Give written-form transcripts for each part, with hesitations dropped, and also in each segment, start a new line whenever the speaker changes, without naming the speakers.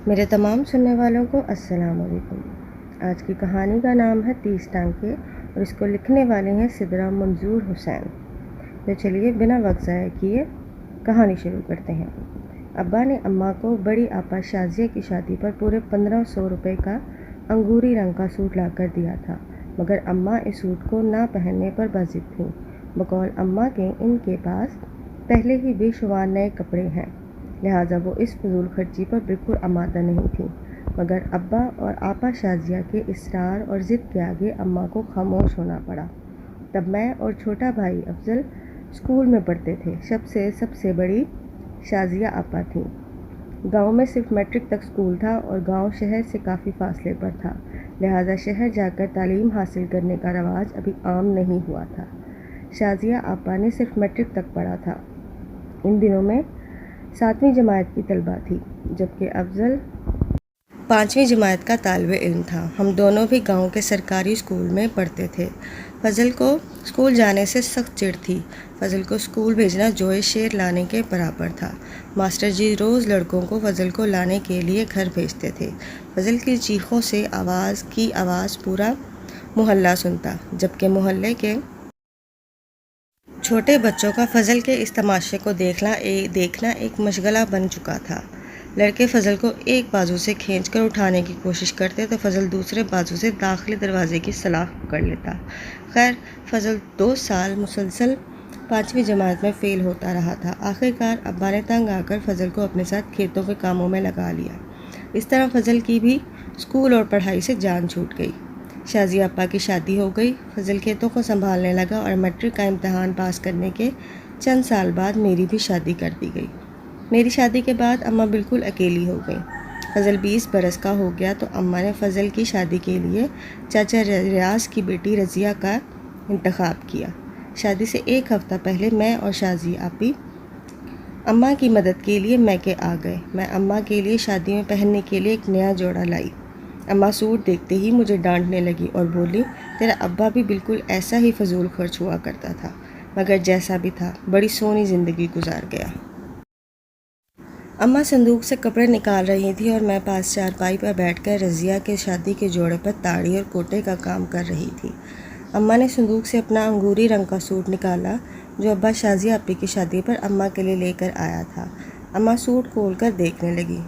میرے تمام سننے والوں کو السلام علیکم۔ آج کی کہانی کا نام ہے 30 ٹانکے اور اس کو لکھنے والے ہیں سدرا منظور حسین۔ تو چلیے بنا وقت ضائع کیے کہانی شروع کرتے ہیں۔ ابا نے اماں کو بڑی آپا شازیہ کی شادی پر پورے 1500 روپے کا انگوری رنگ کا سوٹ لا کر دیا تھا، مگر اماں اس سوٹ کو نہ پہننے پر بضد تھیں۔ بقول اماں کے ان کے پاس پہلے ہی بے شمار نئے کپڑے ہیں، لہٰذا وہ اس فضول خرچی پر بالکل آمادہ نہیں تھیں، مگر ابا اور آپا شازیہ کے اصرار اور ضد کے آگے اماں کو خاموش ہونا پڑا۔ تب میں اور چھوٹا بھائی افضل اسکول میں پڑھتے تھے۔ سب سے بڑی شازیہ آپا تھیں۔ گاؤں میں صرف میٹرک تک اسکول تھا اور گاؤں شہر سے کافی فاصلے پر تھا، لہٰذا شہر جا کر تعلیم حاصل کرنے کا رواج ابھی عام نہیں ہوا تھا۔ شازیہ آپا نے صرف میٹرک تک پڑھا تھا۔ ان دنوں میں 7ویں جماعت کی طلبہ تھی، جبکہ افضل 5ویں جماعت کا طالب علم تھا۔ ہم دونوں بھی گاؤں کے سرکاری اسکول میں پڑھتے تھے۔ فضل کو اسکول جانے سے سخت چڑ تھی۔ فضل کو اسکول بھیجنا جوئے شیر لانے کے برابر تھا۔ ماسٹر جی روز لڑکوں کو فضل کو لانے کے لیے گھر بھیجتے تھے۔ فضل کی چیخوں سے آواز پورا محلہ سنتا، جبکہ محلے کے چھوٹے بچوں کا فضل کے اس تماشے کو دیکھنا ایک مشغلہ بن چکا تھا۔ لڑکے فضل کو ایک بازو سے کھینچ کر اٹھانے کی کوشش کرتے تو فضل دوسرے بازو سے داخلی دروازے کی سلاخ پکڑ لیتا۔ خیر، فضل 2 سال مسلسل 5ویں جماعت میں فیل ہوتا رہا تھا۔ آخرکار ابا نے تنگ آ کر فضل کو اپنے ساتھ کھیتوں کے کاموں میں لگا لیا۔ اس طرح فضل کی بھی اسکول اور پڑھائی سے جان چھوٹ گئی۔ شازیہ آپا کی شادی ہو گئی۔ فضل کھیتوں کو سنبھالنے لگا اور میٹرک کا امتحان پاس کرنے کے چند سال بعد میری بھی شادی کر دی گئی۔ میری شادی کے بعد اماں بالکل اکیلی ہو گئیں۔ فضل 20 برس کا ہو گیا تو اماں نے فضل کی شادی کے لیے چاچا ریاض کی بیٹی رضیہ کا انتخاب کیا۔ شادی سے 1 ہفتہ پہلے میں اور شازیہ آپی اماں کی مدد کے لیے میکے آ گئے۔ میں اماں کے لیے شادی میں پہننے کے لیے ایک نیا جوڑا لائی۔ اماں سوٹ دیکھتے ہی مجھے ڈانٹنے لگی اور بولی، تیرا ابا بھی بالکل ایسا ہی فضول خرچ ہوا کرتا تھا، مگر جیسا بھی تھا بڑی سونی زندگی گزار گیا۔ اماں صندوق سے کپڑے نکال رہی تھی اور میں پاس چارپائی پر بیٹھ کر رضیہ کے شادی کے جوڑے پر تاڑی اور کوٹے کا کام کر رہی تھی۔ اماں نے صندوق سے اپنا انگوری رنگ کا سوٹ نکالا جو ابا شازیہ آپی کی شادی پر اماں کے لیے لے کر آیا تھا۔ اماں سوٹ کھول کر دیکھنے لگی۔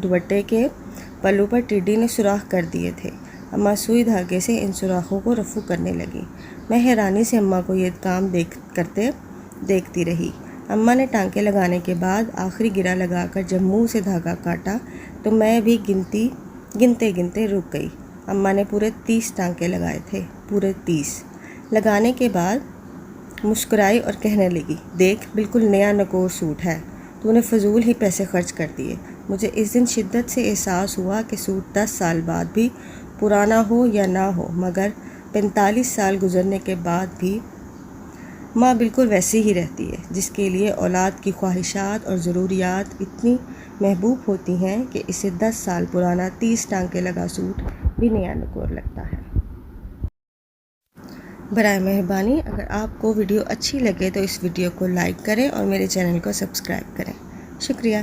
دوپٹے کے پلو پر ٹڈی نے سوراخ کر دیے تھے۔ اماں سوئی دھاگے سے ان سوراخوں کو رفو کرنے لگی۔ میں حیرانی سے اماں کو یہ کام کرتے دیکھتی رہی۔ اماں نے ٹانکے لگانے کے بعد آخری گرہ لگا کر جب منہ سے دھاگا کاٹا تو میں بھی گنتے رک گئی۔ اماں نے پورے 30 ٹانکے لگائے تھے، پورے 30۔ لگانے کے بعد مسکرائی اور کہنے لگی، دیکھ بالکل نیا نکور سوٹ ہے، تو نے فضول ہی پیسے خرچ کر دیے۔ مجھے اس دن شدت سے احساس ہوا کہ سوٹ 10 سال بعد بھی پرانا ہو یا نہ ہو، مگر 45 سال گزرنے کے بعد بھی ماں بالکل ویسی ہی رہتی ہے، جس کے لیے اولاد کی خواہشات اور ضروریات اتنی محبوب ہوتی ہیں کہ اسے 10 سال پرانا 30 ٹانکے لگا سوٹ بھی نیا نکور لگتا ہے۔ برائے مہربانی اگر آپ کو ویڈیو اچھی لگے تو اس ویڈیو کو لائک کریں اور میرے چینل کو سبسکرائب کریں۔ شکریہ۔